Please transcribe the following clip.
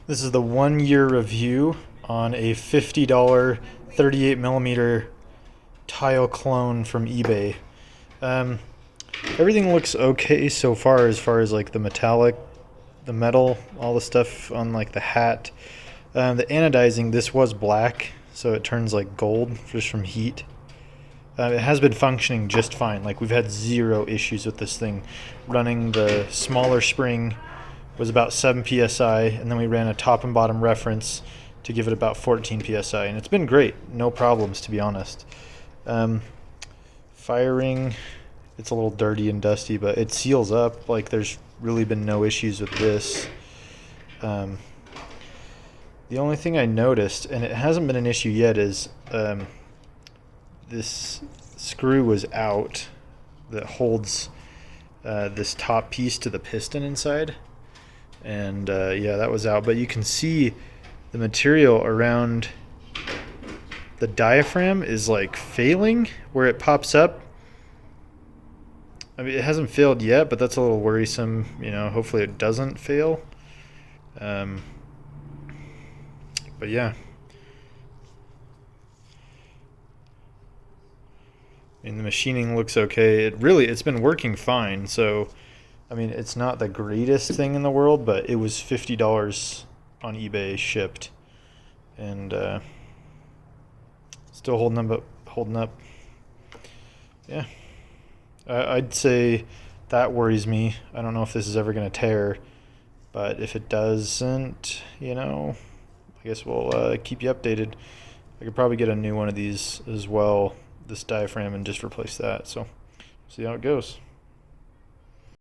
This is the 1 year review on a $50 38 millimeter tile clone from eBay. Um, Everything looks okay so far as like the metallic, the metal, all the stuff on like the hat. The anodizing, this was black, so it turns like gold just from heat. It has been functioning just fine. Like we've had zero issues with this thing. Running the smaller spring was about 7 psi, and then we ran a top and bottom reference to give it about 14 psi, and it's been great. No problems, to be honest. Um, Firing, it's a little dirty and dusty, but it seals up. Like there's really been no issues with this. The only thing I noticed, and it hasn't been an issue yet, is this screw was out that holds this top piece to the piston inside. And yeah, that was out. But you can see the material around the diaphragm is like failing where it pops up. I mean, it hasn't failed yet, but that's a little worrisome. You know, hopefully it doesn't fail. But yeah. I mean, the machining looks okay. It's been working fine. So, I mean, it's not the greatest thing in the world, but it was $50 on eBay shipped, and still holding up. Yeah, I'd say that worries me. I don't know if this is ever going to tear, but if it doesn't, I guess we'll keep you updated. I could probably get a new one of these as well, this diaphragm, and just replace that. So, see how it goes.